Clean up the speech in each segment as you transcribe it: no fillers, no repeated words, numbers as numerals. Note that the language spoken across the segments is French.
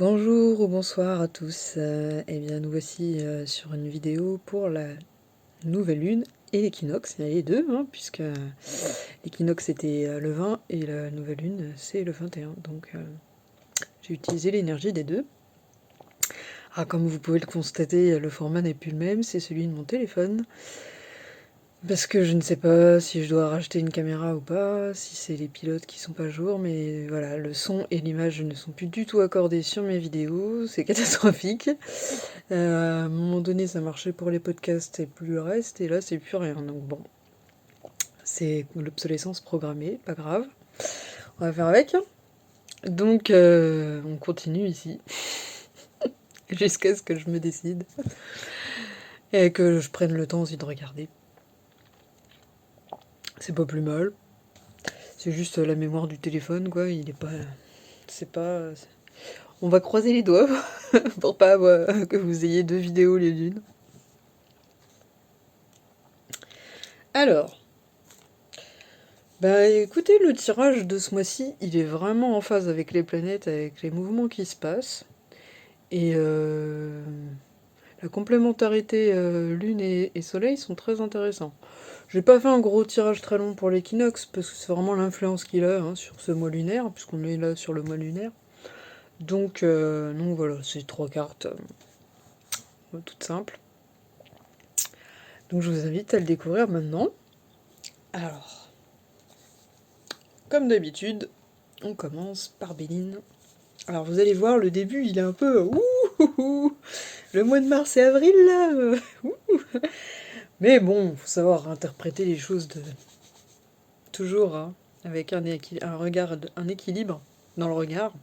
Bonjour ou bonsoir à tous. Eh bien, nous voici sur une vidéo pour la nouvelle lune et l'équinoxe. Il y a les deux, hein, puisque l'équinoxe était le 20 et la nouvelle lune c'est le 21. Donc, j'ai utilisé l'énergie des deux. Ah, comme vous pouvez le constater, le format n'est plus le même, c'est celui de mon téléphone. Parce que je ne sais pas si je dois racheter une caméra ou pas, si c'est les pilotes qui sont pas à jour, mais voilà, le son et l'image ne sont plus du tout accordés sur mes vidéos, c'est catastrophique. À un moment donné, ça marchait pour les podcasts et plus le reste, et là, c'est plus rien. Donc bon, c'est l'obsolescence programmée, pas grave. On va faire avec. Donc, on continue ici, jusqu'à ce que je me décide. Et que je prenne le temps aussi de regarder. C'est pas plus mal. C'est juste la mémoire du téléphone, quoi. Il est pas. C'est pas. On va croiser les doigts pour pas avoir, que vous ayez deux vidéos les l'une. Alors. Bah écoutez, le tirage de ce mois-ci, il est vraiment en phase avec les planètes, avec les mouvements qui se passent. Et la complémentarité Lune et Soleil sont très intéressants. J'ai pas fait un gros tirage très long pour l'équinoxe, parce que c'est vraiment l'influence qu'il a sur ce mois lunaire, puisqu'on est là sur le mois lunaire. Donc voilà, c'est trois cartes toutes simples. Donc je vous invite à le découvrir maintenant. Alors, comme d'habitude, on commence par Béline. Alors vous allez voir, le début, il est un peu... Ouh, le mois de mars et avril, là Mais bon, faut savoir interpréter les choses toujours avec un regard, un équilibre dans le regard.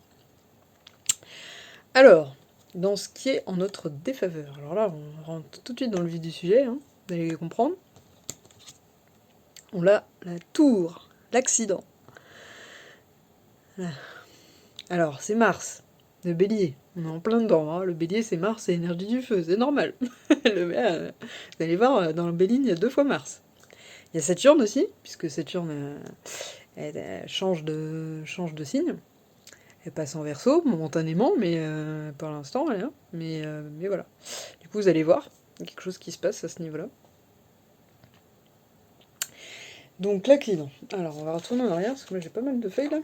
Alors, dans ce qui est en notre défaveur. Alors là, on rentre tout de suite dans le vif du sujet, vous allez comprendre. On a la tour, l'accident. Alors, c'est Mars, le bélier. On est en plein dedans. Le bélier, c'est Mars, c'est l'énergie du feu, c'est normal. Vous allez voir, dans le bélier, il y a 2 fois Mars. Il y a Saturne aussi, puisque Saturne elle change de signe. Elle passe en Verseau, momentanément, mais pour l'instant, rien. Mais voilà. Du coup, vous allez voir, il y a quelque chose qui se passe à ce niveau-là. Donc, l'accident. Alors, on va retourner en arrière, parce que moi, j'ai pas mal de feuilles, là.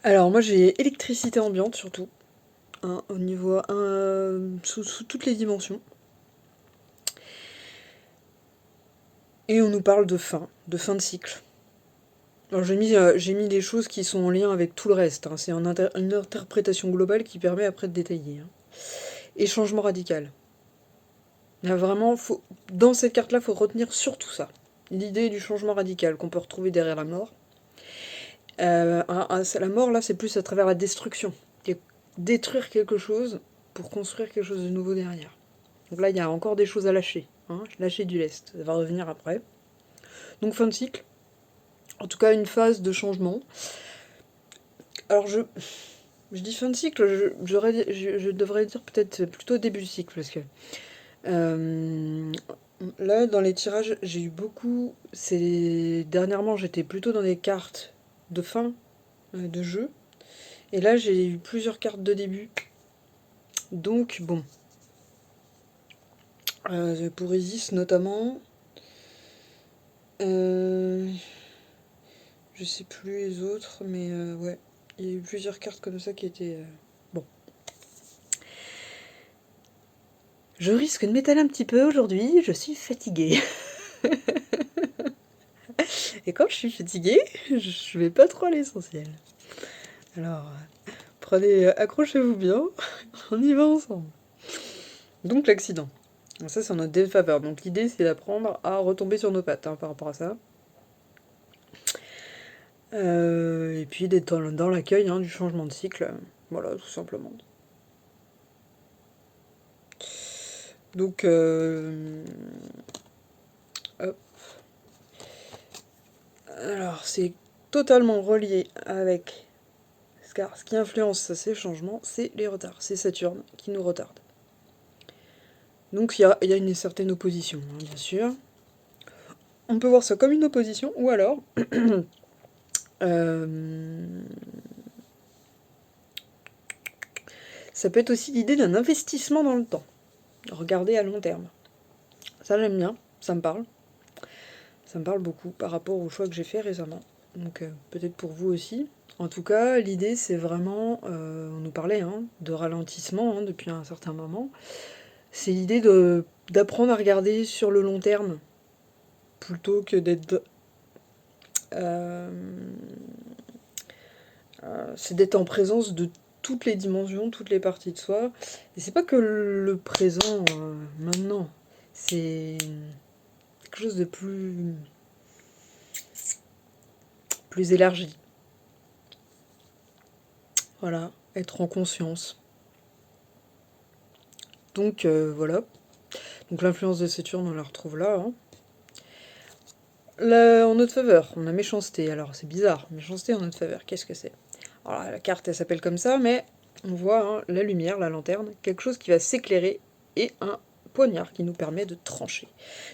Alors, moi, j'ai électricité ambiante, surtout. Au niveau sous toutes les dimensions. Et on nous parle de fin de cycle. Alors j'ai mis des choses qui sont en lien avec tout le reste. C'est une interprétation globale qui permet après de détailler. Et changement radical. Là, vraiment, dans cette carte-là, il faut retenir surtout ça. L'idée du changement radical qu'on peut retrouver derrière la mort. La mort, là, c'est plus à travers la destruction. Détruire quelque chose pour construire quelque chose de nouveau derrière. Donc là, il y a encore des choses à lâcher. Lâcher du lest. Ça va revenir après. Donc fin de cycle. En tout cas, une phase de changement. Alors je dis fin de cycle, je devrais dire peut-être plutôt début de cycle, parce que là, dans les tirages, j'ai eu beaucoup... Dernièrement, j'étais plutôt dans des cartes de fin de jeu. Et là, j'ai eu plusieurs cartes de début. Donc, bon. Pour Isis, notamment... je sais plus les autres, mais ouais. Il y a eu plusieurs cartes comme ça qui étaient... bon. Je risque de m'étaler un petit peu aujourd'hui, je suis fatiguée. Et quand je suis fatiguée, je vais pas trop à l'essentiel. Alors, accrochez-vous bien, on y va ensemble. Donc l'accident. Ça, c'est en notre défaveur. Donc l'idée, c'est d'apprendre à retomber sur nos pattes par rapport à ça. Et puis d'être dans l'accueil du changement de cycle. Voilà, tout simplement. Donc, hop. Alors, c'est totalement relié avec... Car ce qui influence ces changements, c'est les retards. C'est Saturne qui nous retarde. Donc il y a une certaine opposition, bien sûr. On peut voir ça comme une opposition, ou alors Ça peut être aussi l'idée d'un investissement dans le temps. Regarder à long terme. Ça, j'aime bien, ça me parle. Ça me parle beaucoup par rapport au choix que j'ai fait récemment. Donc peut-être pour vous aussi. En tout cas, l'idée c'est vraiment, on nous parlait de ralentissement depuis un certain moment. C'est l'idée d'apprendre à regarder sur le long terme plutôt que d'être... c'est d'être en présence de toutes les dimensions, toutes les parties de soi. Et c'est pas que le présent, maintenant. C'est quelque chose de plus élargi. Voilà, être en conscience. Donc voilà. Donc l'influence de Saturne, on la retrouve là. Là, en notre faveur, on a méchanceté. Alors c'est bizarre, méchanceté en notre faveur, qu'est-ce que c'est? Alors la carte elle s'appelle comme ça, mais on voit la lumière, la lanterne, quelque chose qui va s'éclairer et un poignard qui nous permet de trancher.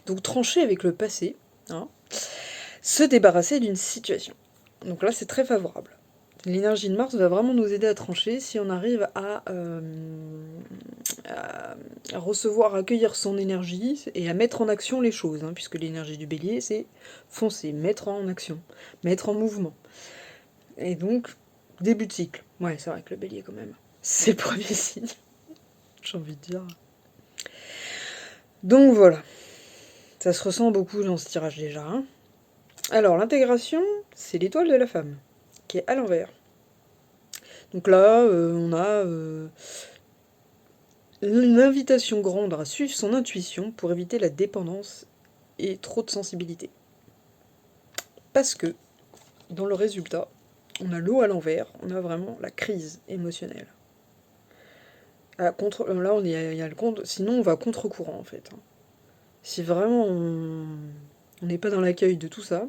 Donc trancher avec le passé, se débarrasser d'une situation. Donc là c'est très favorable. L'énergie de Mars va vraiment nous aider à trancher si on arrive à recevoir, à accueillir son énergie et à mettre en action les choses, puisque l'énergie du bélier, c'est foncer, mettre en action, mettre en mouvement. Et donc, début de cycle. Ouais, c'est vrai que le bélier, quand même, c'est le premier signe, j'ai envie de dire. Donc voilà, ça se ressent beaucoup dans ce tirage déjà. Alors, l'intégration, c'est l'étoile de la femme, qui est à l'envers. Donc là, on a une invitation grande à suivre son intuition pour éviter la dépendance et trop de sensibilité. Parce que, dans le résultat, on a l'eau à l'envers, on a vraiment la crise émotionnelle. Là, il y a le contre, sinon on va contre-courant en fait. Si vraiment on n'est pas dans l'accueil de tout ça,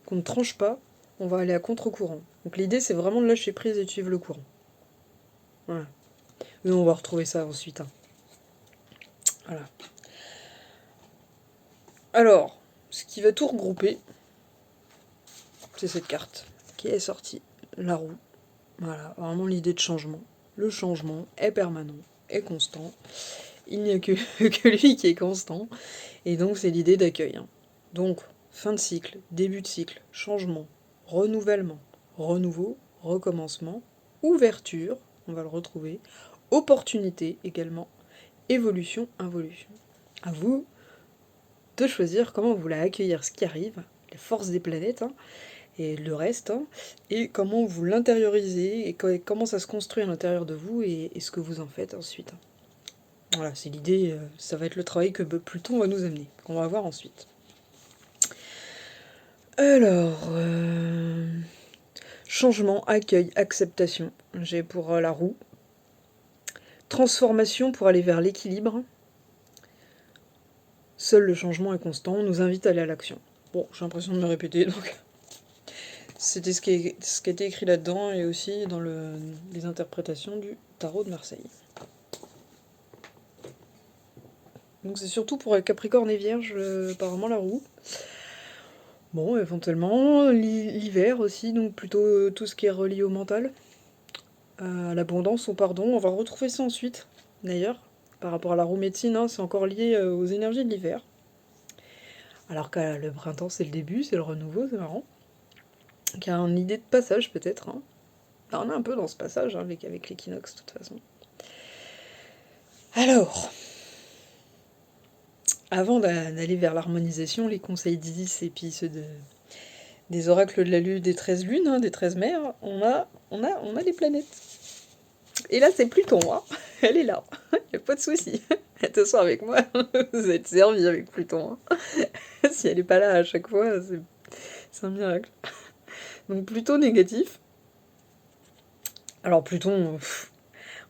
qu'on ne tranche pas, on va aller à contre-courant. Donc l'idée c'est vraiment de lâcher prise et de suivre le courant. Voilà. Et on va retrouver ça ensuite. Voilà. Alors, ce qui va tout regrouper, c'est cette carte qui est sortie. La roue. Voilà, vraiment l'idée de changement. Le changement est permanent, est constant. Il n'y a que, que lui qui est constant. Et donc c'est l'idée d'accueil. Donc, fin de cycle, début de cycle, changement, renouvellement, renouveau, recommencement, ouverture, on va le retrouver, opportunité également, évolution, involution. À vous de choisir comment vous voulez accueillir ce qui arrive, les forces des planètes, et le reste, et comment vous l'intériorisez, et comment ça se construit à l'intérieur de vous, et ce que vous en faites ensuite. Voilà, c'est l'idée, ça va être le travail que Pluton va nous amener, qu'on va voir ensuite. Alors, changement, accueil, acceptation, j'ai pour la roue. Transformation pour aller vers l'équilibre. Seul le changement est constant, on nous invite à aller à l'action. Bon, j'ai l'impression de me répéter, donc c'était ce qui était écrit là-dedans et aussi dans les interprétations du tarot de Marseille. Donc c'est surtout pour Capricorne et Vierge, apparemment la roue. Bon, éventuellement, l'hiver aussi, donc plutôt tout ce qui est relié au mental. À l'abondance, au pardon, on va retrouver ça ensuite, d'ailleurs. Par rapport à la roue médecine, c'est encore lié aux énergies de l'hiver. Alors que le printemps, c'est le début, c'est le renouveau, c'est marrant. Donc il y a une idée de passage, peut-être. Là, on est un peu dans ce passage, avec l'équinoxe, de toute façon. Alors, avant d'aller vers l'harmonisation, les conseils d'Isis et puis ceux des oracles de la lune, des 13 lunes, des 13 mers, on a les planètes. Et là, c'est Pluton, elle est là, il n'y a pas de souci. Attention avec moi, vous êtes servi avec Pluton. Si elle n'est pas là à chaque fois, c'est un miracle. Donc Pluton négatif. Alors Pluton,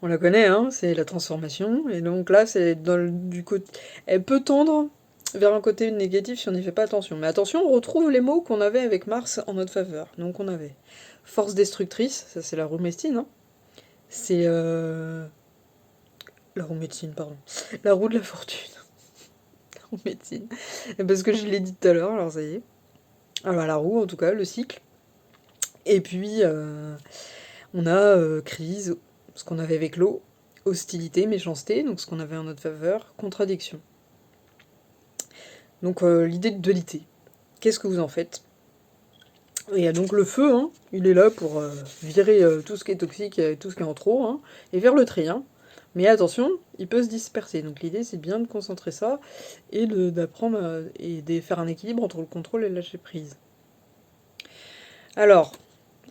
on la connaît, c'est la transformation. Et donc là, c'est du côté... Elle peut tendre vers un côté négatif si on n'y fait pas attention. Mais attention, on retrouve les mots qu'on avait avec Mars en notre faveur. Donc on avait force destructrice, ça c'est la roue médecine. C'est... La roue médecine, pardon. La roue de la fortune. La roue médecine. Et parce que je l'ai dit tout à l'heure, alors ça y est. Alors la roue, en tout cas, le cycle. Et puis, on a crise, ce qu'on avait avec l'eau, hostilité, méchanceté, donc ce qu'on avait en notre faveur, contradiction. Donc l'idée de dualité. Qu'est-ce que vous en faites? Et donc le feu, hein, il est là pour virer tout ce qui est toxique, tout ce qui est en trop, hein, et faire le tri. Hein. Mais attention, il peut se disperser. Donc l'idée, c'est bien de concentrer ça et d'apprendre et de faire un équilibre entre le contrôle et le lâcher prise. Alors,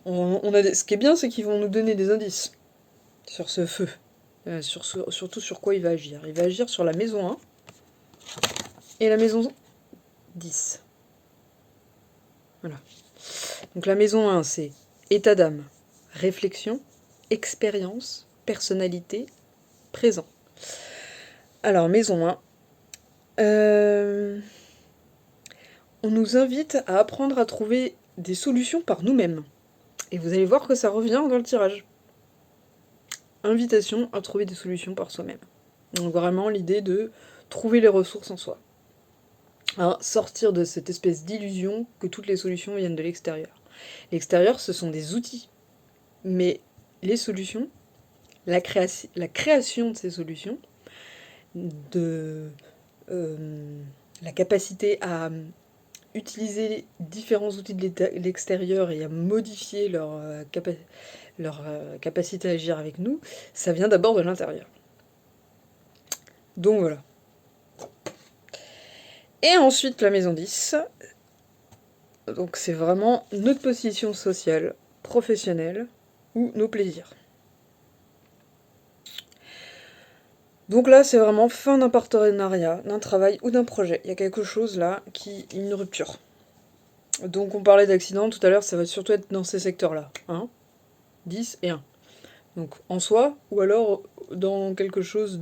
ce qui est bien, c'est qu'ils vont nous donner des indices sur ce feu. Surtout sur quoi il va agir. Il va agir sur la maison 1 et la maison 10. Voilà. Donc la maison 1, c'est état d'âme, réflexion, expérience, personnalité, présent. Alors, maison 1. On nous invite à apprendre à trouver des solutions par nous-mêmes. Et vous allez voir que ça revient dans le tirage. Invitation à trouver des solutions par soi-même. Donc vraiment l'idée de trouver les ressources en soi. Hein, sortir de cette espèce d'illusion que toutes les solutions viennent de l'extérieur. L'extérieur, ce sont des outils. Mais les solutions, la création de ces solutions, la capacité à utiliser différents outils de l'extérieur et à modifier leur capacité à agir avec nous, ça vient d'abord de l'intérieur. Donc voilà. Et ensuite la maison 10, donc c'est vraiment notre position sociale, professionnelle ou nos plaisirs. Donc là, c'est vraiment fin d'un partenariat, d'un travail ou d'un projet. Il y a quelque chose là une rupture. Donc on parlait d'accident tout à l'heure, ça va surtout être dans ces secteurs-là. 10 et 1. Donc en soi, ou alors dans quelque chose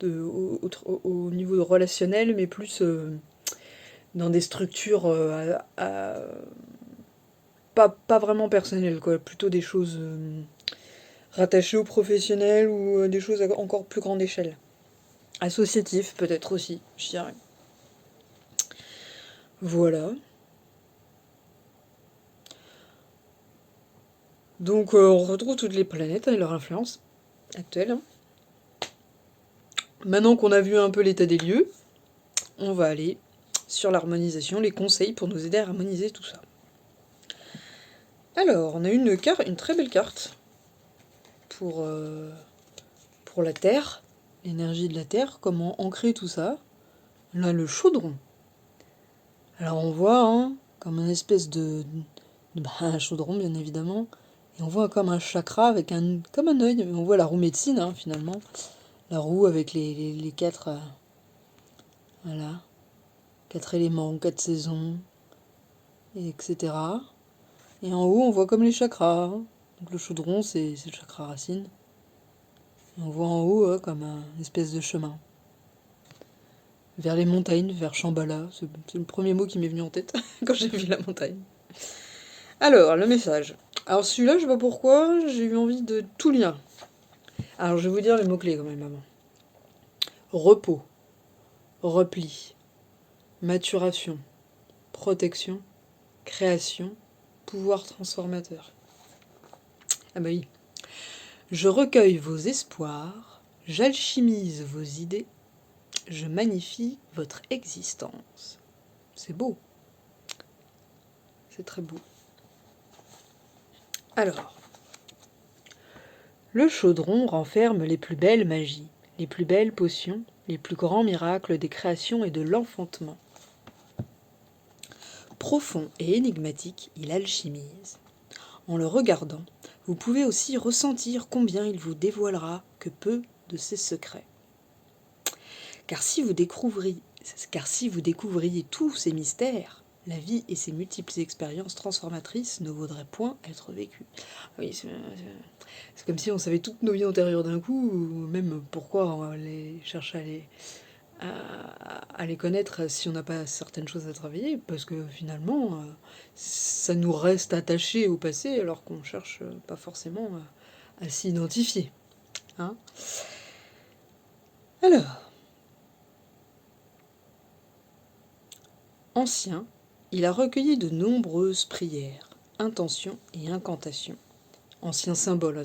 au niveau relationnel, mais plus dans des structures pas vraiment personnelles, quoi. Plutôt des choses rattachées au professionnel ou des choses à encore plus grande échelle. Associatif peut-être aussi, je dirais. Voilà. Donc on retrouve toutes les planètes et leur influence actuelle. Maintenant qu'on a vu un peu l'état des lieux, on va aller sur l'harmonisation, les conseils pour nous aider à harmoniser tout ça. Alors, on a une très belle carte pour la Terre, l'énergie de la Terre, comment ancrer tout ça. Là, le chaudron. Alors on voit comme une espèce un chaudron bien évidemment, et on voit comme un chakra avec comme un œil. On voit la roue médecine finalement, la roue avec les quatre, voilà, 4 éléments, 4 saisons, etc. Et en haut on voit comme les chakras. Donc le chaudron c'est le chakra racine. Et on voit en haut comme un espèce de chemin. Vers les montagnes, vers Shambhala. C'est le premier mot qui m'est venu en tête quand j'ai vu la montagne. Alors, le message. Alors celui-là, je sais pas pourquoi, j'ai eu envie de tout lire. Alors je vais vous dire les mots-clés quand même avant. Repos, repli, maturation, protection, création, pouvoir transformateur. Ah bah oui. Je recueille vos espoirs, j'alchimise vos idées, je magnifie votre existence. C'est beau. C'est très beau. Alors, le chaudron renferme les plus belles magies, les plus belles potions, les plus grands miracles des créations et de l'enfantement. Profond et énigmatique, il alchimise. En le regardant, vous pouvez aussi ressentir combien il vous dévoilera que peu de ses secrets. Car si vous découvriez tous ces mystères, la vie et ses multiples expériences transformatrices ne vaudraient point être vécues. Oui, c'est comme si on savait toutes nos vies antérieures d'un coup, ou même pourquoi on chercher à les connaître si on n'a pas certaines choses à travailler, parce que finalement, ça nous reste attaché au passé, alors qu'on cherche pas forcément à s'identifier. Alors, ancien, il a recueilli de nombreuses prières, intention et incantation. Ancien symbole,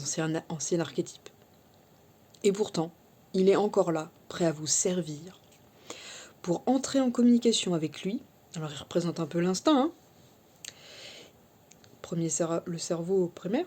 ancien archétype. Et pourtant, il est encore là, prêt à vous servir. Pour entrer en communication avec lui, alors il représente un peu l'instinct, hein, le cerveau primaire,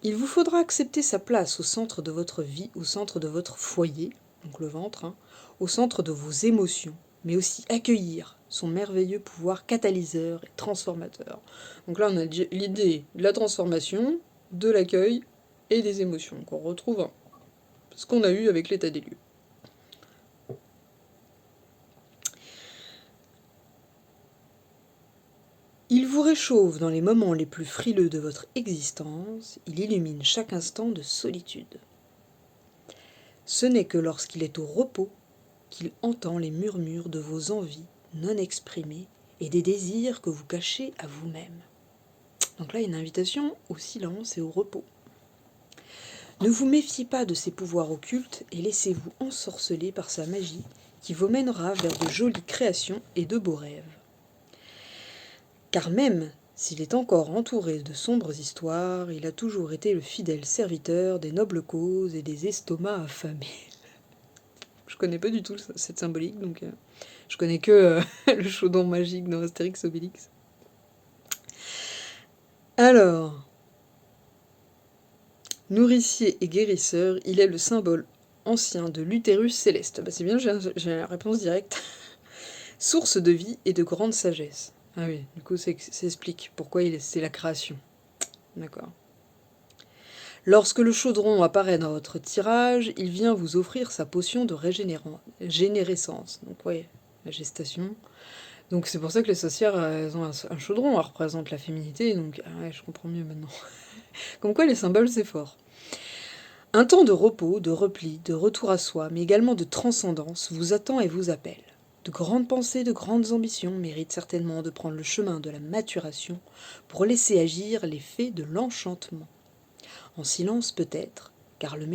il vous faudra accepter sa place au centre de votre vie, au centre de votre foyer, donc le ventre, hein, au centre de vos émotions, mais aussi accueillir son merveilleux pouvoir catalyseur et transformateur. Donc là, on a l'idée de la transformation, de l'accueil et des émotions. Donc on retrouve ce qu'on a eu avec l'état des lieux. Il vous réchauffe dans les moments les plus frileux de votre existence, il illumine chaque instant de solitude. Ce n'est que lorsqu'il est au repos qu'il entend les murmures de vos envies non exprimées et des désirs que vous cachez à vous-même. Donc là, il y a une invitation au silence et au repos. Ne vous méfiez pas de ses pouvoirs occultes et laissez-vous ensorceler par sa magie qui vous mènera vers de jolies créations et de beaux rêves. Car même s'il est encore entouré de sombres histoires, il a toujours été le fidèle serviteur des nobles causes et des estomacs affamés. Je connais pas du tout cette symbolique, donc je connais que le chaudron magique dans Astérix Obélix. Alors, nourricier et guérisseur, il est le symbole ancien de l'utérus céleste. Bah c'est bien, j'ai la réponse directe. Source de vie et de grande sagesse. Ah oui, du coup ça explique pourquoi c'est la création. D'accord. Lorsque le chaudron apparaît dans votre tirage, il vient vous offrir sa potion de régénérescence. Donc ouais, la gestation. Donc c'est pour ça que les sorcières, elles ont un chaudron, elles représentent la féminité, donc ah ouais, je comprends mieux maintenant. Comme quoi les symboles, c'est fort. Un temps de repos, de repli, de retour à soi, mais également de transcendance, vous attend et vous appelle. De grandes pensées, de grandes ambitions méritent certainement de prendre le chemin de la maturation pour laisser agir les fées de l'enchantement. En silence peut-être, car la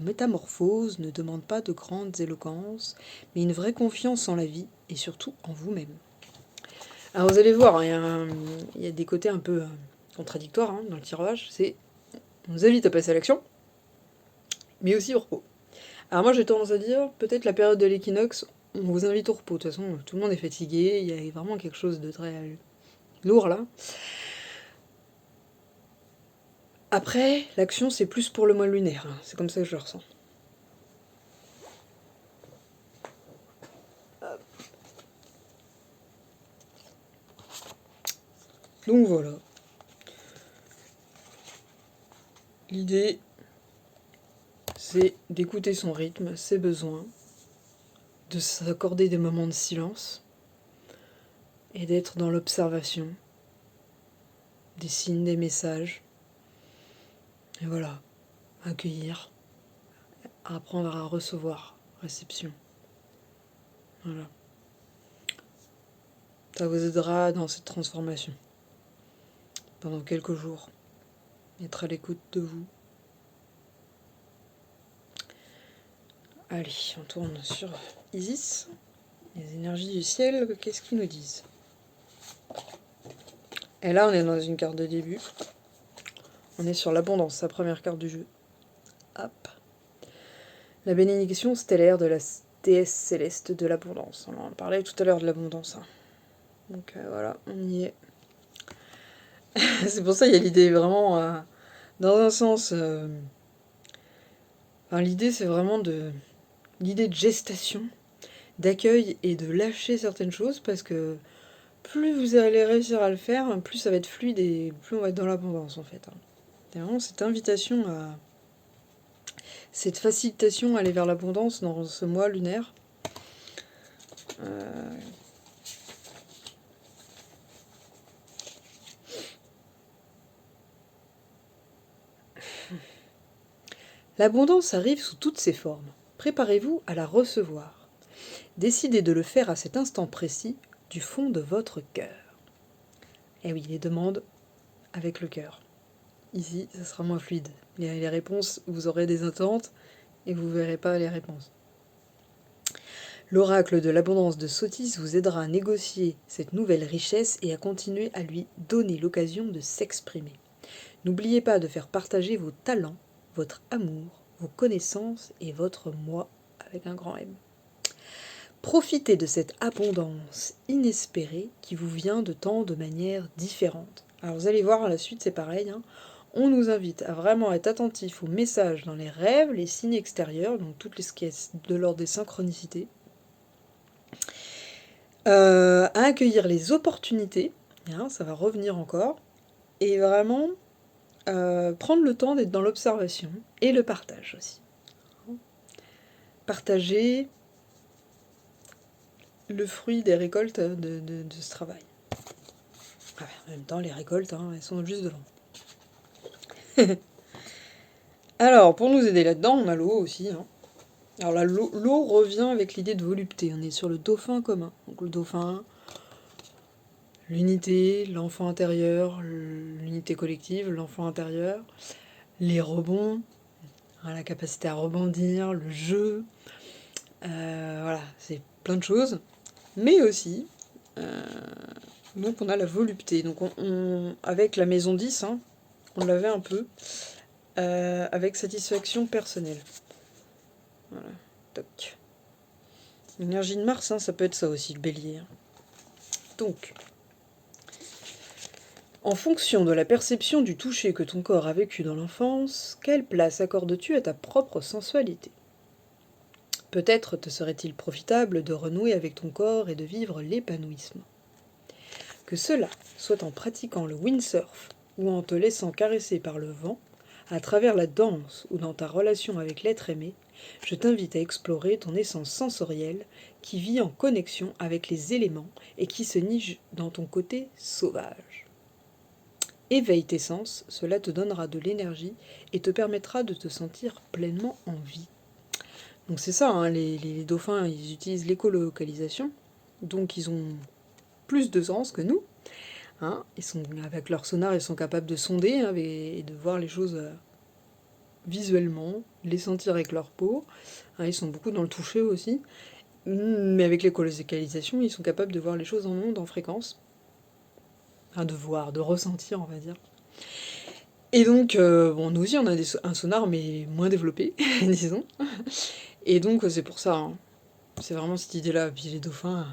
métamorphose ne demande pas de grandes éloquences, mais une vraie confiance en la vie et surtout en vous-même. Alors vous allez voir, il y a des côtés un peu contradictoires dans le tirage. On nous invite à passer à l'action, mais aussi au repos. Alors moi j'ai tendance à dire, peut-être la période de l'équinoxe, on vous invite au repos. De toute façon, tout le monde est fatigué, il y a vraiment quelque chose de très lourd là. Après, l'action, c'est plus pour le mois lunaire. C'est comme ça que je le ressens. Donc voilà. L'idée, c'est d'écouter son rythme, ses besoins, de s'accorder des moments de silence et d'être dans l'observation des signes, des messages. Et voilà, accueillir, apprendre à recevoir, réception. Voilà. Ça vous aidera dans cette transformation. Pendant quelques jours. Être à l'écoute de vous. Allez, on tourne sur Isis. Les énergies du ciel, qu'est-ce qu'ils nous disent? Et là, on est dans une carte de début. On est sur l'abondance, la première carte du jeu. Hop. La bénédiction stellaire de la déesse céleste de l'abondance. On en parlait tout à l'heure de l'abondance. Donc voilà, on y est. C'est pour ça qu'il y a l'idée vraiment, dans un sens... l'idée, c'est vraiment l'idée de gestation, d'accueil et de lâcher certaines choses, parce que plus vous allez réussir à le faire, plus ça va être fluide et plus on va être dans l'abondance en fait. C'est vraiment cette invitation cette facilitation à aller vers l'abondance dans ce mois lunaire. L'abondance arrive sous toutes ses formes. Préparez-vous à la recevoir. Décidez de le faire à cet instant précis, du fond de votre cœur. Et oui, les demandes avec le cœur. Ici, ça sera moins fluide. Les réponses, vous aurez des attentes et vous ne verrez pas les réponses. L'oracle de l'abondance de Sotis vous aidera à négocier cette nouvelle richesse et à continuer à lui donner l'occasion de s'exprimer. N'oubliez pas de faire partager vos talents, votre amour, vos connaissances et votre moi avec un grand M. Profitez de cette abondance inespérée qui vous vient de tant de manières différentes. Alors vous allez voir, à la suite c'est pareil, hein. On nous invite à vraiment être attentifs aux messages dans les rêves, les signes extérieurs, donc toutes les sketches de l'ordre des synchronicités, à accueillir les opportunités, hein, ça va revenir encore, et vraiment prendre le temps d'être dans l'observation et le partage aussi. Partager le fruit des récoltes de ce travail. Ah, en même temps, les récoltes, hein, elles sont juste devant. Alors, pour nous aider là-dedans, on a l'eau aussi. Hein. Alors là, l'eau revient avec l'idée de volupté. On est sur le dauphin commun. Donc le dauphin, l'unité, l'enfant intérieur, l'unité collective, l'enfant intérieur, les rebonds, hein, la capacité à rebondir, le jeu. Voilà, c'est plein de choses. Mais aussi, donc on a la volupté. Donc avec la maison 10, hein, on l'avait un peu, avec satisfaction personnelle. Voilà, toc. L'énergie de Mars, hein, ça peut être ça aussi, le bélier. Hein. Donc, en fonction de la perception du toucher que ton corps a vécu dans l'enfance, quelle place accordes-tu à ta propre sensualité ? Peut-être te serait-il profitable de renouer avec ton corps et de vivre l'épanouissement. Que cela soit en pratiquant le windsurf ou en te laissant caresser par le vent, à travers la danse ou dans ta relation avec l'être aimé, je t'invite à explorer ton essence sensorielle qui vit en connexion avec les éléments et qui se niche dans ton côté sauvage. Éveille tes sens, cela te donnera de l'énergie et te permettra de te sentir pleinement en vie. Donc c'est ça, hein, les dauphins, ils utilisent l'écolocalisation, donc ils ont plus de sens que nous. Hein, avec leur sonar, ils sont capables de sonder hein, et de voir les choses visuellement, les sentir avec leur peau. Hein, ils sont beaucoup dans le toucher aussi. Mais avec l'écolocalisation, ils sont capables de voir les choses en ondes, en fréquence. Hein, de voir, de ressentir, on va dire. Et donc, bon, nous aussi, on a un sonar, mais moins développé, disons. Et donc, c'est pour ça. Hein. C'est vraiment cette idée-là. Puis les dauphins,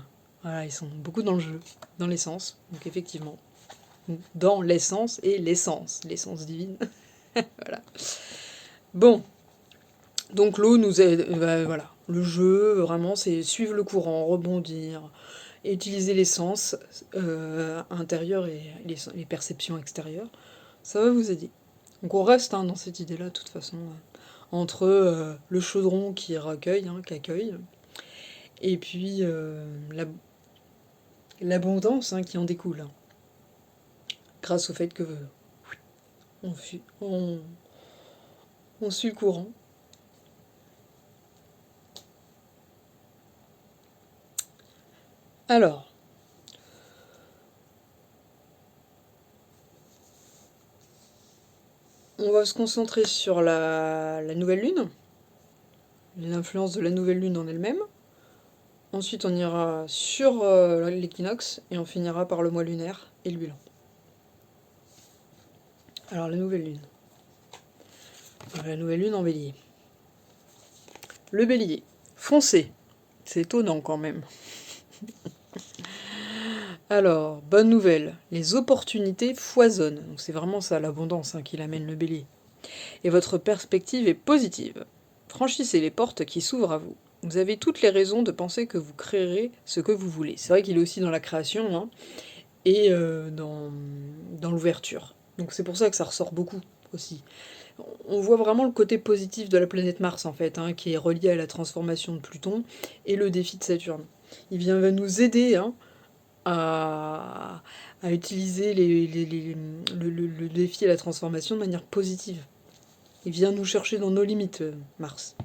voilà, ils sont beaucoup dans le jeu, dans l'essence. Donc, effectivement, dans l'essence et l'essence divine. Voilà. Bon, donc l'eau nous aide, voilà. Le jeu, vraiment, c'est suivre le courant, rebondir, et utiliser les sens intérieurs et les perceptions extérieures. Ça va vous aider. Donc on reste hein, dans cette idée-là, de toute façon, entre le chaudron qui recueille, hein, qui accueille, et puis l'abondance hein, qui en découle. Hein, grâce au fait que on suit le courant. Alors, on va se concentrer sur la nouvelle lune, l'influence de la nouvelle lune en elle-même. Ensuite, on ira sur l'équinoxe et on finira par le mois lunaire et le bilan. Alors, la nouvelle lune. La nouvelle lune en bélier. Le bélier. Foncé. C'est étonnant quand même. Alors, bonne nouvelle. Les opportunités foisonnent. Donc c'est vraiment ça, l'abondance hein, qui l'amène le bélier. Et votre perspective est positive. Franchissez les portes qui s'ouvrent à vous. Vous avez toutes les raisons de penser que vous créerez ce que vous voulez. C'est vrai qu'il est aussi dans la création hein, et dans l'ouverture. Donc c'est pour ça que ça ressort beaucoup aussi. On voit vraiment le côté positif de la planète Mars en fait, hein, qui est relié à la transformation de Pluton et le défi de Saturne. Il vient nous aider hein, à utiliser le défi et la transformation de manière positive. Il vient nous chercher dans nos limites, Mars.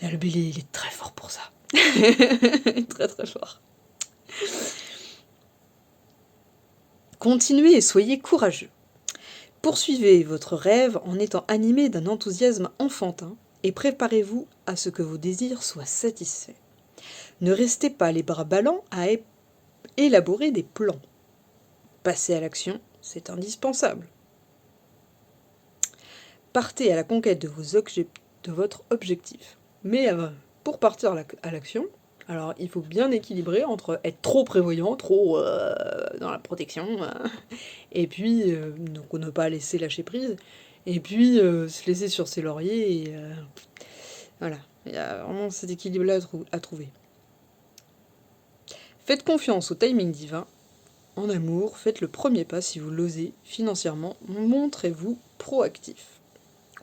Le bélier, il est très fort pour ça. Très très fort. Continuez et soyez courageux. Poursuivez votre rêve en étant animé d'un enthousiasme enfantin et préparez-vous à ce que vos désirs soient satisfaits. Ne restez pas les bras ballants à élaborer des plans. Passer à l'action, c'est indispensable. Partez à la conquête de votre objectif. Mais pour partir à l'action, alors il faut bien équilibrer entre être trop prévoyant, trop dans la protection, et puis donc ne pas laisser lâcher prise, et puis se laisser sur ses lauriers, et voilà, il y a vraiment cet équilibre-là à trouver. Faites confiance au timing divin. En amour, faites le premier pas si vous l'osez. Financièrement, montrez-vous proactif.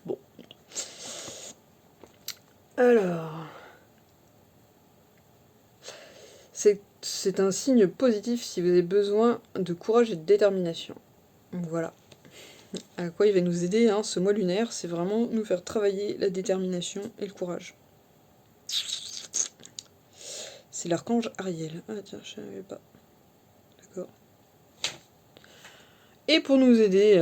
Bon. Alors, c'est un signe positif si vous avez besoin de courage et de détermination. Donc voilà. À quoi il va nous aider, hein, ce mois lunaire, c'est vraiment nous faire travailler la détermination et le courage. C'est l'archange Ariel. Ah tiens, je savais pas. D'accord. Et pour nous aider,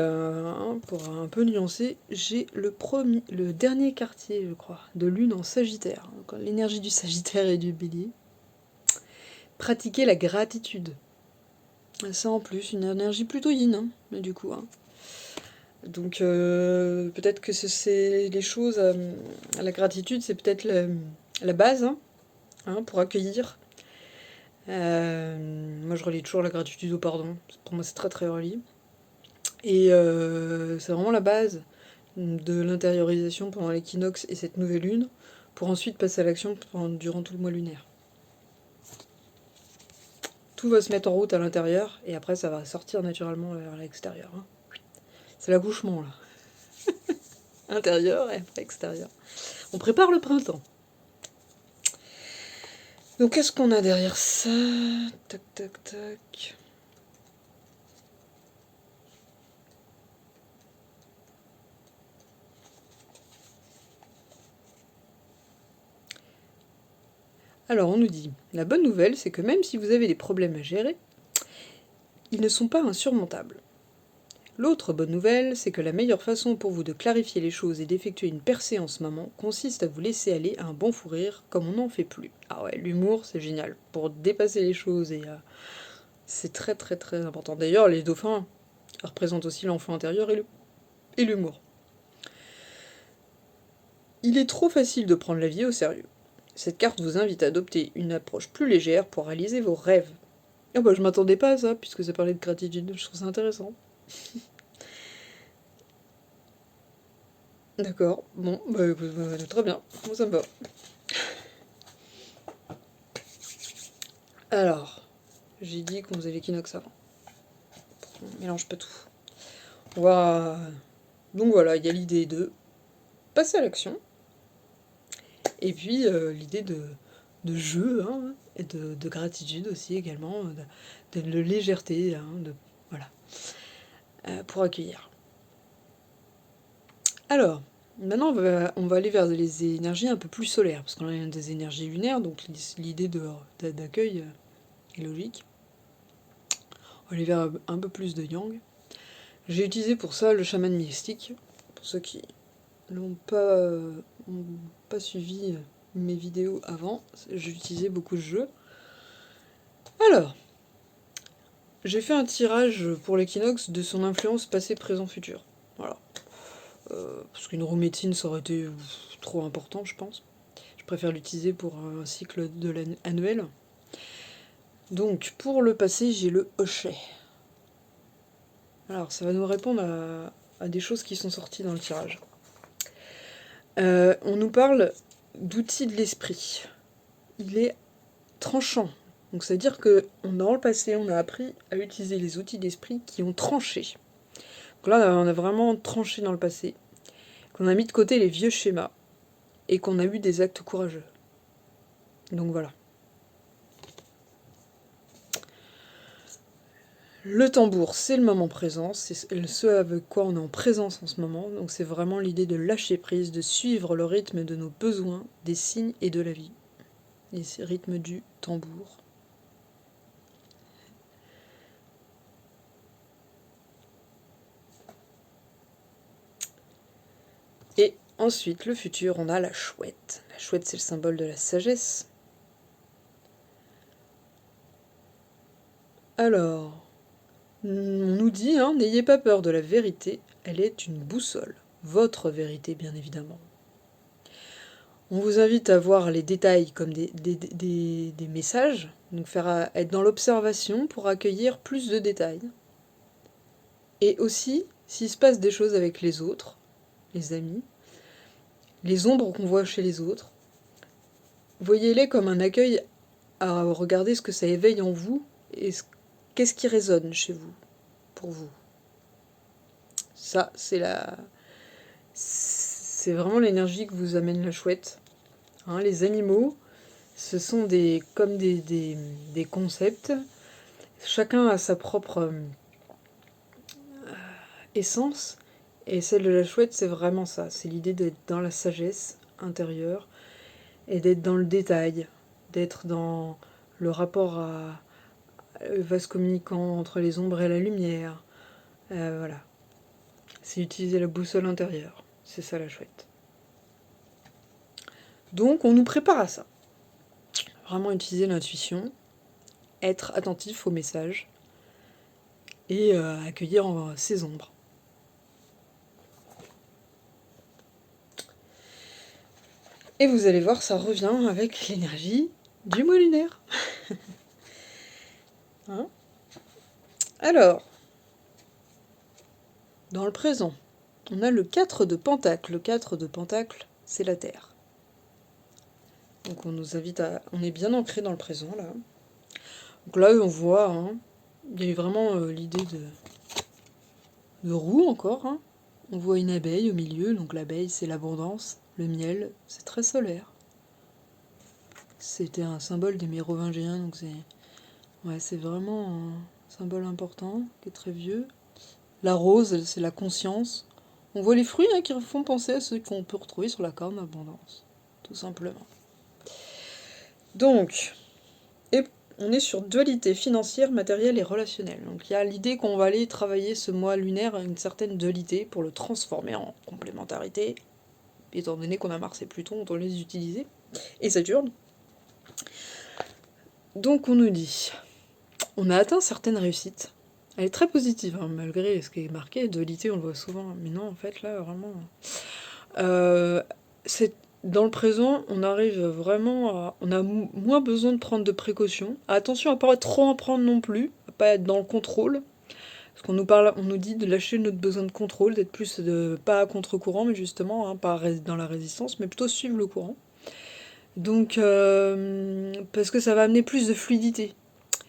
pour un peu nuancer, j'ai le dernier quartier, je crois, de lune en Sagittaire. Donc, l'énergie du Sagittaire et du Bélier. Pratiquer la gratitude. Ça en plus, une énergie plutôt yin, hein, mais du coup. Hein. Donc peut-être que c'est les choses, la gratitude, c'est peut-être la base hein, pour accueillir. Moi je relie toujours la gratitude au pardon. Pour moi c'est très très relié. Et c'est vraiment la base de l'intériorisation pendant l'équinoxe et cette nouvelle lune, pour ensuite passer à l'action durant tout le mois lunaire. Tout va se mettre en route à l'intérieur, et après ça va sortir naturellement vers l'extérieur. Hein. C'est l'accouchement là. Intérieur et après extérieur. On prépare le printemps. Donc qu'est-ce qu'on a derrière ça? Tac tac tac. Alors on nous dit, la bonne nouvelle c'est que même si vous avez des problèmes à gérer, ils ne sont pas insurmontables. L'autre bonne nouvelle, c'est que la meilleure façon pour vous de clarifier les choses et d'effectuer une percée en ce moment consiste à vous laisser aller à un bon fou rire comme on n'en fait plus. Ah ouais, l'humour c'est génial. Pour dépasser les choses et c'est très très très important. D'ailleurs, les dauphins représentent aussi l'enfant intérieur et l'humour. Il est trop facile de prendre la vie au sérieux. Cette carte vous invite à adopter une approche plus légère pour réaliser vos rêves. Ah bah je m'attendais pas à ça, puisque ça parlait de gratitude, je trouve ça intéressant. D'accord, bon, bah écoute, très bien, moi ça me va. Alors, j'ai dit qu'on faisait l'équinoxe avant. On mélange pas tout. On va... Donc voilà, il y a l'idée de passer à l'action, et puis l'idée de jeu, hein, et de gratitude aussi également, de légèreté, hein, voilà, pour accueillir. Alors, maintenant on va aller vers les énergies un peu plus solaires, parce qu'on a des énergies lunaires, donc l'idée d'accueil est logique. On va aller vers un peu plus de yang. J'ai utilisé pour ça le chaman mystique, pour ceux qui n'ont pas suivi mes vidéos avant, j'ai utilisé beaucoup de jeux. Alors, j'ai fait un tirage pour l'équinoxe de son influence passé, présent, futur. Voilà. Parce qu'une roue médecine, ça aurait été trop important, je pense. Je préfère l'utiliser pour un cycle annuel. Donc, pour le passé, j'ai le hochet. Alors, ça va nous répondre à des choses qui sont sorties dans le tirage. On nous parle d'outils de l'esprit. Il est tranchant. Donc, ça veut dire que dans le passé, on a appris à utiliser les outils d'esprit qui ont tranché. Donc là, on a vraiment tranché dans le passé, qu'on a mis de côté les vieux schémas, et qu'on a eu des actes courageux. Donc voilà. Le tambour, c'est le moment présent, c'est ce avec quoi on est en présence en ce moment, donc c'est vraiment l'idée de lâcher prise, de suivre le rythme de nos besoins, des signes et de la vie. Et c'est le rythme du tambour. Et Ensuite, le futur, on a la chouette. La chouette, c'est le symbole de la sagesse. Alors, on nous dit, hein, n'ayez pas peur de la vérité, elle est une boussole. Votre vérité, bien évidemment. On vous invite à voir les détails comme des messages, donc être dans l'observation pour accueillir plus de détails. Et aussi, s'il se passe des choses avec les autres, les amis, les ombres qu'on voit chez les autres, voyez-les comme un accueil à regarder ce que ça éveille en vous et qu'est-ce qui résonne chez vous, pour vous. Ça, c'est vraiment l'énergie que vous amène la chouette. Hein, les animaux, ce sont comme des concepts. Chacun a sa propre essence. Et celle de la chouette, c'est vraiment ça. C'est l'idée d'être dans la sagesse intérieure et d'être dans le détail, d'être dans le rapport à le vase communicant entre les ombres et la lumière. Voilà. C'est utiliser la boussole intérieure. C'est ça la chouette. Donc on nous prépare à ça. Vraiment utiliser l'intuition, être attentif aux messages et accueillir ces ombres. Et vous allez voir, ça revient avec l'énergie du mois lunaire. Hein? Alors, dans le présent, on a le 4 de Pentacle. Le 4 de Pentacle, c'est la Terre. Donc on nous invite à... On est bien ancré dans le présent, là. Donc là, on voit, hein, il y a eu vraiment l'idée de roue encore. Hein. On voit une abeille au milieu, donc l'abeille, c'est l'abondance. Le miel, c'est très solaire. C'était un symbole des Mérovingiens, donc c'est vraiment un symbole important, qui est très vieux. La rose, c'est la conscience. On voit les fruits hein, qui font penser à ceux qu'on peut retrouver sur la corne d'abondance, tout simplement. Donc, on est sur dualité financière, matérielle et relationnelle. Donc il y a l'idée qu'on va aller travailler ce mois lunaire à une certaine dualité pour le transformer en complémentarité, étant donné qu'on a Mars et Pluton, on les utiliser, et Saturne. Donc on nous dit, on a atteint certaines réussites. Elle est très positive, hein, malgré ce qui est marqué, dualité on le voit souvent, mais non en fait là vraiment... Dans le présent, on arrive vraiment à... On a moins besoin de prendre de précautions. Attention à pas trop en prendre non plus, à pas être dans le contrôle. Parce qu'on on nous dit de lâcher notre besoin de contrôle, d'être plus pas à contre-courant, mais justement, hein, pas dans la résistance, mais plutôt suivre le courant. Donc, parce que ça va amener plus de fluidité.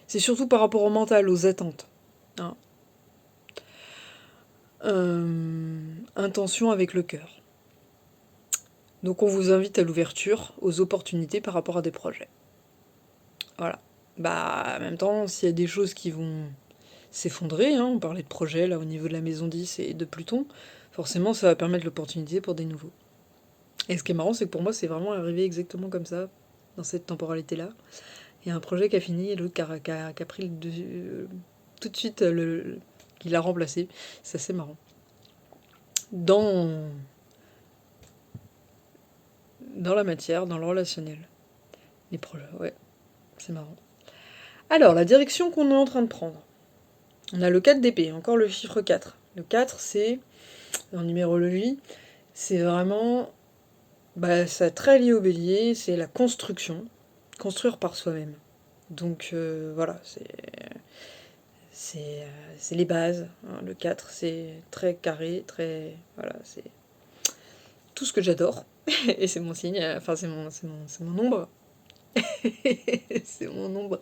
C'est surtout par rapport au mental, aux attentes. Hein. Intention avec le cœur. Donc on vous invite à l'ouverture, aux opportunités par rapport à des projets. Voilà. Bah, en même temps, s'il y a des choses qui vont s'effondrer, hein, on parlait de projets là au niveau de la maison 10 et de Pluton, forcément ça va permettre l'opportunité pour des nouveaux. Et ce qui est marrant, c'est que pour moi, c'est vraiment arrivé exactement comme ça, dans cette temporalité-là. Il y a un projet qui a fini et l'autre qui a pris tout de suite qui l'a remplacé. C'est assez marrant. Dans la matière, dans le relationnel. Les projets, ouais, c'est marrant. Alors, la direction qu'on est en train de prendre. On a le 4 d'épée, encore le chiffre 4. Le 4, c'est, en numérologie, c'est vraiment... c'est très lié au bélier, c'est la construction. Construire par soi-même. Donc, voilà, c'est les bases. Hein. Le 4, c'est très carré, très... Voilà, c'est tout ce que j'adore. Et c'est mon signe, enfin, c'est mon ombre. C'est mon ombre.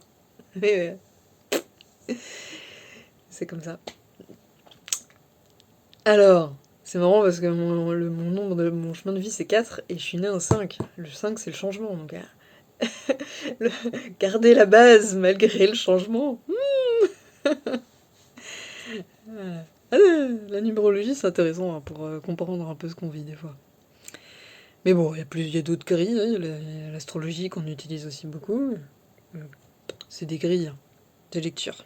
C'est comme ça. Alors, c'est marrant parce que mon nombre de mon chemin de vie c'est 4 et je suis née en 5. Le 5 c'est le changement donc. Garder la base malgré le changement. La numérologie c'est intéressant hein, pour comprendre un peu ce qu'on vit des fois. Mais bon, il y a d'autres grilles, hein, il y a l'astrologie qu'on utilise aussi beaucoup. C'est des grilles hein, de lecture.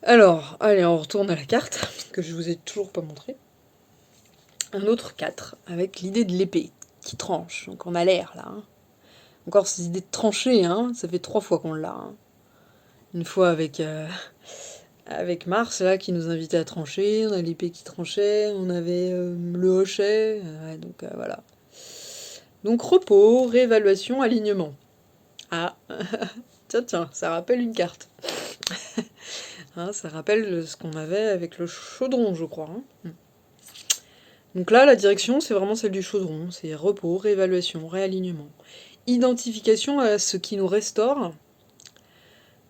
Alors, allez, on retourne à la carte, que je vous ai toujours pas montrée. un autre 4, avec l'idée de l'épée, qui tranche. Donc on a l'air, là. Hein. Encore ces idées de trancher, hein, ça fait 3 fois qu'on l'a. Hein. Une fois avec Mars, là, qui nous invitait à trancher, on a l'épée qui tranchait, on avait le hochet, donc voilà. Donc repos, réévaluation, alignement. Ah, tiens, ça rappelle une carte. Hein, ça rappelle ce qu'on avait avec le chaudron, je crois. Hein. Donc là, la direction, c'est vraiment celle du chaudron. C'est repos, réévaluation, réalignement. Identification à ce qui nous restaure.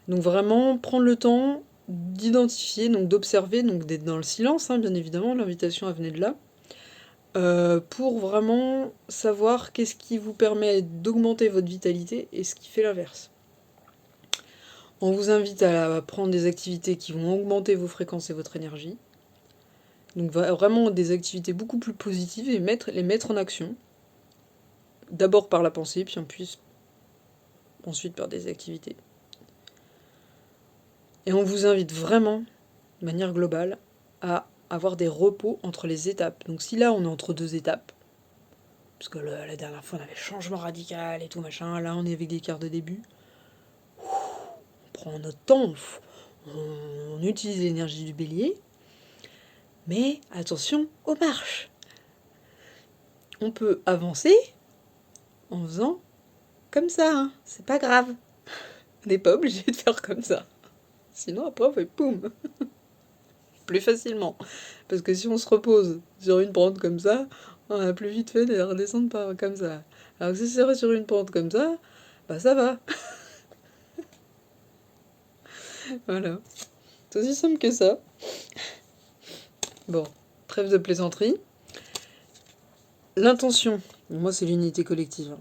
Donc vraiment, prendre le temps d'identifier, donc d'observer, donc d'être dans le silence, hein, bien évidemment, l'invitation venait de là. Pour vraiment savoir qu'est-ce qui vous permet d'augmenter votre vitalité et ce qui fait l'inverse. On vous invite à prendre des activités qui vont augmenter vos fréquences et votre énergie. Donc vraiment des activités beaucoup plus positives et les mettre en action. D'abord par la pensée, puis ensuite par des activités. Et on vous invite vraiment, de manière globale, à avoir des repos entre les étapes. Donc si là on est entre 2 étapes, parce que la dernière fois on avait changement radical et tout machin, là on est avec des cartes de début, on prend notre temps, on utilise l'énergie du bélier, mais attention aux marches. On peut avancer en faisant comme ça, hein. C'est pas grave. On n'est pas obligé de faire comme ça. Sinon après on fait poum. Plus facilement. Parce que si on se repose sur une pente comme ça, on a plus vite fait de redescendre par comme ça. Alors que si c'est sur une pente comme ça, bah ça va. Voilà. C'est aussi simple que ça. Bon, trêve de plaisanterie. L'intention, moi c'est l'unité collective.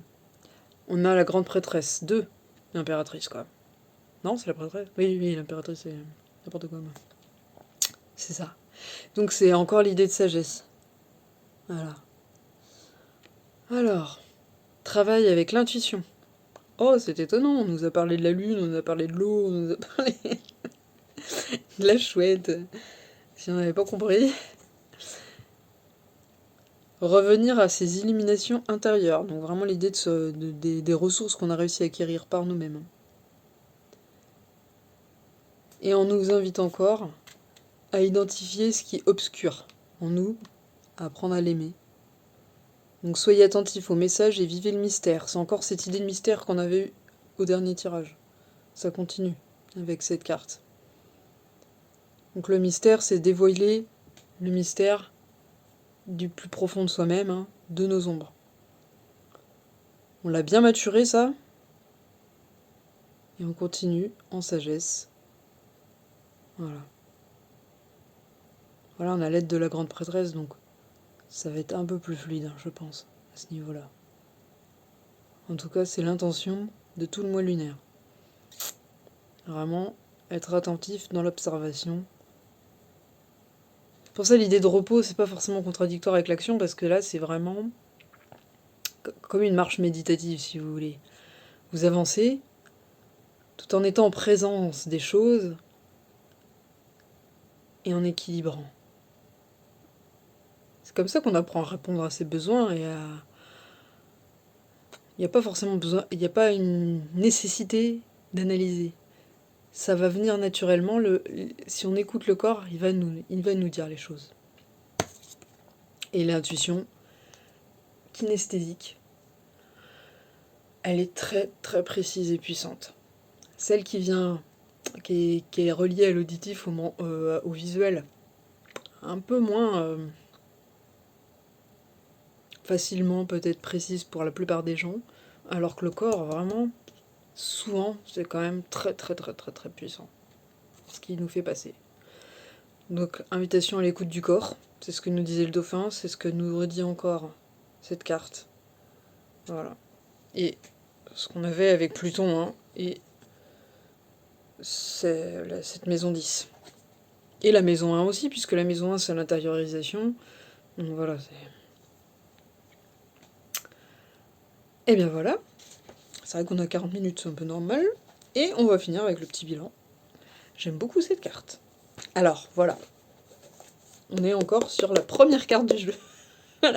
On a la grande prêtresse, 2, l'impératrice quoi. Non, c'est la prêtresse. Oui, l'impératrice c'est n'importe quoi. Moi. C'est ça. Donc c'est encore l'idée de sagesse. Voilà. Alors, travail avec l'intuition. Oh, c'est étonnant, on nous a parlé de la lune, on nous a parlé de l'eau, on nous a parlé de la chouette. Si on n'avait pas compris. Revenir à ces illuminations intérieures. Donc vraiment l'idée des ressources qu'on a réussi à acquérir par nous-mêmes. Et on nous invite encore à identifier ce qui est obscur en nous, à apprendre à l'aimer. Donc soyez attentifs au message et vivez le mystère. C'est encore cette idée de mystère qu'on avait eue au dernier tirage. Ça continue avec cette carte. Donc le mystère, c'est dévoiler le mystère du plus profond de soi-même, hein, de nos ombres. On l'a bien maturé ça, et on continue en sagesse. Voilà. Voilà, on a l'aide de la grande prêtresse, donc ça va être un peu plus fluide, hein, je pense, à ce niveau-là. En tout cas, c'est l'intention de tout le mois lunaire. Vraiment, être attentif dans l'observation. Pour ça, l'idée de repos, c'est pas forcément contradictoire avec l'action, parce que là, c'est vraiment comme une marche méditative, si vous voulez. Vous avancez, tout en étant en présence des choses, et en équilibrant. C'est comme ça qu'on apprend à répondre à ses besoins et à... Il n'y a pas forcément besoin, il n'y a pas une nécessité d'analyser. Ça va venir naturellement, si on écoute le corps, il va nous dire les choses. Et l'intuition kinesthésique, elle est très très précise et puissante. Celle qui est reliée à l'auditif, au visuel, un peu moins facilement peut-être précise pour la plupart des gens, alors que le corps, vraiment, souvent, c'est quand même très très très très très puissant. Ce qui nous fait passer. Donc, invitation à l'écoute du corps, c'est ce que nous disait le dauphin, c'est ce que nous redit encore cette carte. Voilà. Et ce qu'on avait avec Pluton, hein, et c'est cette maison 10. Et la maison 1 aussi, puisque la maison 1 c'est l'intériorisation. Donc voilà, c'est... Et bien voilà. C'est vrai qu'on a 40 minutes, c'est un peu normal. Et on va finir avec le petit bilan. J'aime beaucoup cette carte. Alors, voilà. On est encore sur la première carte du jeu. Moi,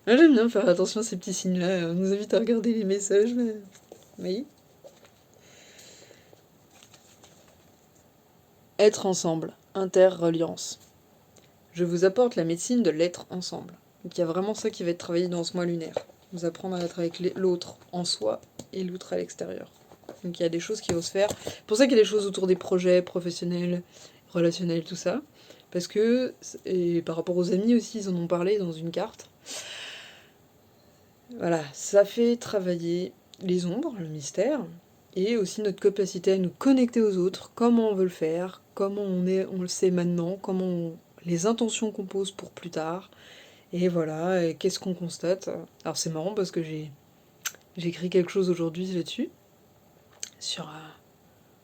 j'aime bien faire attention à ces petits signes-là. On nous invite à regarder les messages. Oui. Être ensemble. Interreliance. Je vous apporte la médecine de l'être ensemble. Donc il y a vraiment ça qui va être travaillé dans ce mois lunaire. Vous apprendre à être avec l'autre en soi et l'autre à l'extérieur. Donc il y a des choses qui osent faire. C'est pour ça qu'il y a des choses autour des projets professionnels, relationnels, tout ça. Parce que, et par rapport aux amis aussi, ils en ont parlé dans une carte. Voilà, ça fait travailler les ombres, le mystère, et aussi notre capacité à nous connecter aux autres, comment on veut le faire, comment on le sait maintenant, les intentions qu'on pose pour plus tard, et voilà, et qu'est-ce qu'on constate. Alors c'est marrant parce que j'ai écrit quelque chose aujourd'hui là-dessus, sur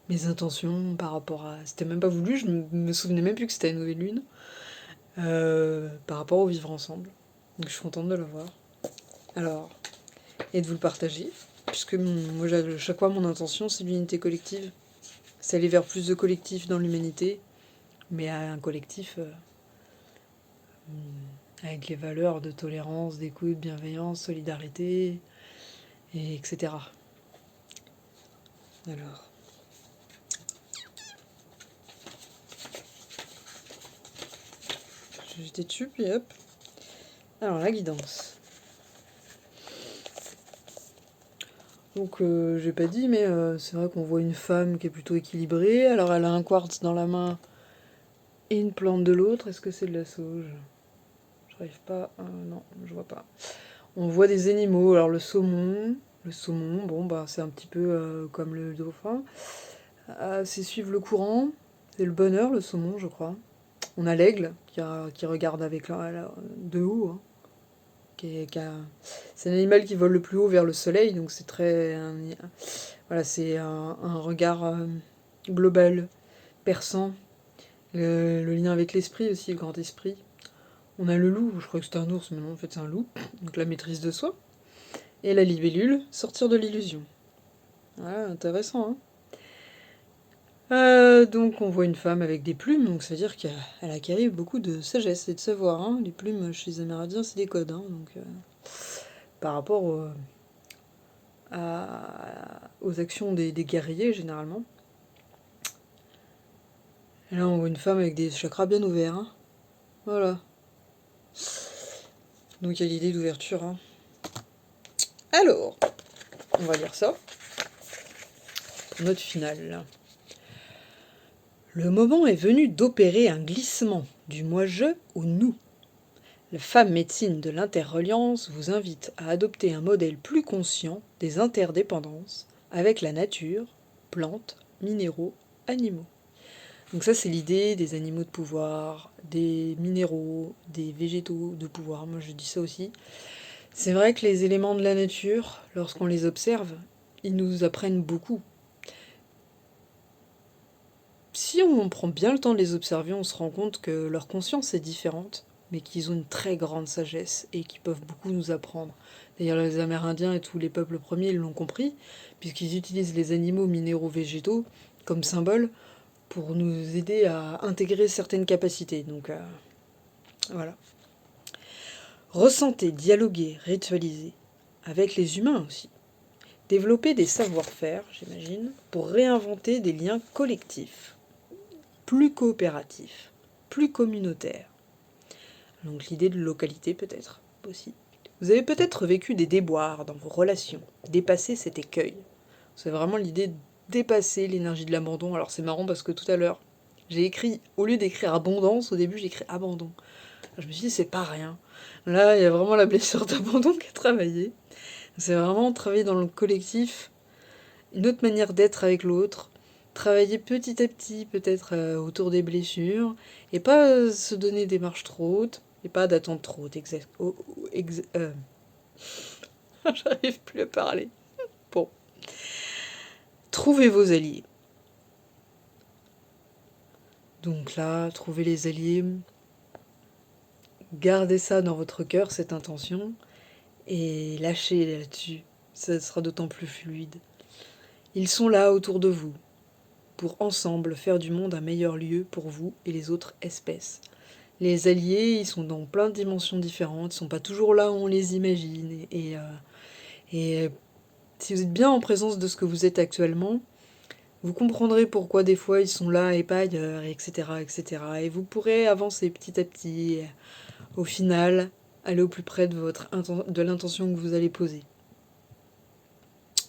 mes intentions par rapport à... C'était même pas voulu, je me souvenais même plus que c'était la nouvelle lune, par rapport au vivre ensemble. Donc je suis contente de le voir. Alors, et de vous le partager, puisque moi, chaque fois, mon intention, c'est l'unité collective. C'est aller vers plus de collectifs dans l'humanité, mais à un collectif avec les valeurs de tolérance, d'écoute, bienveillance, solidarité, et etc. Alors, j'étais dessus, puis hop. Alors, la guidance. Donc, j'ai pas dit, mais c'est vrai qu'on voit une femme qui est plutôt équilibrée. Alors, elle a un quartz dans la main et une plante de l'autre. Est-ce que c'est de la sauge? J'arrive pas. Non, je vois pas. On voit des animaux. Alors, le saumon, bon, bah, c'est un petit peu comme le dauphin. C'est suivre le courant. C'est le bonheur, le saumon, je crois. On a l'aigle qui regarde avec de haut, hein, c'est un animal qui vole le plus haut vers le soleil, donc c'est voilà, c'est un regard global, perçant, le lien avec l'esprit aussi, le grand esprit. On a le loup, je crois que c'est un ours, mais non, en fait c'est un loup, donc la maîtrise de soi. Et la libellule, sortir de l'illusion. Voilà, intéressant, hein. Donc on voit une femme avec des plumes, donc ça veut dire qu'elle a acquis beaucoup de sagesse et de savoir, hein. Les plumes chez les Amérindiens, c'est des codes, hein, donc par rapport aux actions des guerriers généralement. Et là on voit une femme avec des chakras bien ouverts, hein. Voilà. Donc il y a l'idée d'ouverture, hein. Alors, on va lire ça. Note finale. Le moment est venu d'opérer un glissement du moi-je au nous. La femme médecine de l'interreliance vous invite à adopter un modèle plus conscient des interdépendances avec la nature, plantes, minéraux, animaux. Donc ça c'est l'idée des animaux de pouvoir, des minéraux, des végétaux de pouvoir, moi je dis ça aussi. C'est vrai que les éléments de la nature, lorsqu'on les observe, ils nous apprennent beaucoup. Si on prend bien le temps de les observer, on se rend compte que leur conscience est différente, mais qu'ils ont une très grande sagesse et qu'ils peuvent beaucoup nous apprendre. D'ailleurs, les Amérindiens et tous les peuples premiers ils l'ont compris, puisqu'ils utilisent les animaux minéraux végétaux comme symbole pour nous aider à intégrer certaines capacités. Donc voilà. Ressentez, dialoguer, ritualiser, avec les humains aussi. Développer des savoir-faire, j'imagine, pour réinventer des liens collectifs, plus coopératifs, plus communautaires. Donc l'idée de localité peut-être aussi. Vous avez peut-être vécu des déboires dans vos relations, dépasser cet écueil. C'est vraiment l'idée de dépasser l'énergie de l'abandon. Alors c'est marrant parce que tout à l'heure, j'ai écrit, au lieu d'écrire abondance, au début j'ai écrit abandon. Alors, je me suis dit c'est pas rien. Là, il y a vraiment la blessure d'abandon qui est travaillée. C'est vraiment travailler dans le collectif, une autre manière d'être avec l'autre, travailler petit à petit peut-être autour des blessures, et pas se donner des marches trop hautes, et pas d'attendre trop haute. J'arrive plus à parler. Bon. Trouvez vos alliés. Donc là, trouvez les alliés, gardez ça dans votre cœur, cette intention, et lâchez là-dessus. Ça sera d'autant plus fluide. Ils sont là autour de vous, pour ensemble faire du monde un meilleur lieu pour vous et les autres espèces. Les alliés, ils sont dans plein de dimensions différentes, ils sont pas toujours là où on les imagine. Et si vous êtes bien en présence de ce que vous êtes actuellement, vous comprendrez pourquoi des fois ils sont là et pas ailleurs, etc., etc. Et vous pourrez avancer petit à petit, et au final, aller au plus près de de l'intention que vous allez poser.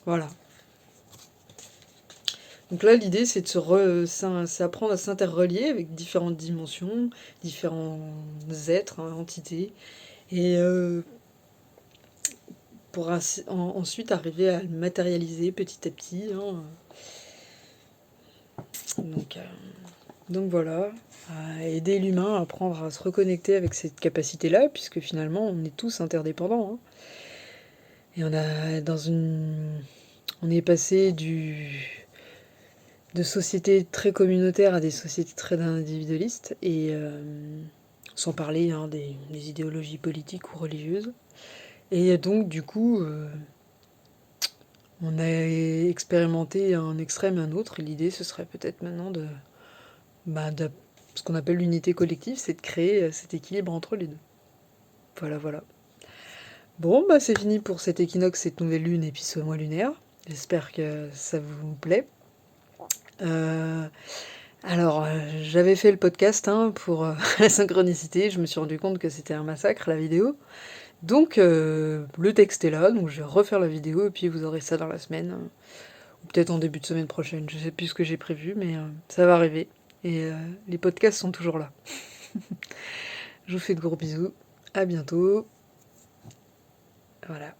Voilà. Donc là, l'idée, c'est c'est apprendre à s'interrelier avec différentes dimensions, différents êtres, hein, entités, et pour ensuite arriver à le matérialiser petit à petit, hein. Donc, euh, donc voilà, à aider l'humain à apprendre à se reconnecter avec cette capacité-là, puisque finalement, on est tous interdépendants, hein. Et on est passé de sociétés très communautaires à des sociétés très individualistes, et sans parler, hein, des idéologies politiques ou religieuses. Et donc, du coup, on a expérimenté un extrême et un autre. Et l'idée, ce serait peut-être maintenant de ce qu'on appelle l'unité collective, c'est de créer cet équilibre entre les deux. Voilà, voilà. Bon, bah c'est fini pour cet équinoxe, cette nouvelle lune et puis ce mois lunaire. J'espère que ça vous plaît. Euh, j'avais fait le podcast, hein, pour la synchronicité. Je me suis rendu compte que c'était un massacre, la vidéo. Donc, le texte est là, donc je vais refaire la vidéo et puis vous aurez ça dans la semaine. Ou peut-être en début de semaine prochaine. Je sais plus ce que j'ai prévu, mais ça va arriver. Et les podcasts sont toujours là. Je vous fais de gros bisous. À bientôt. Voilà.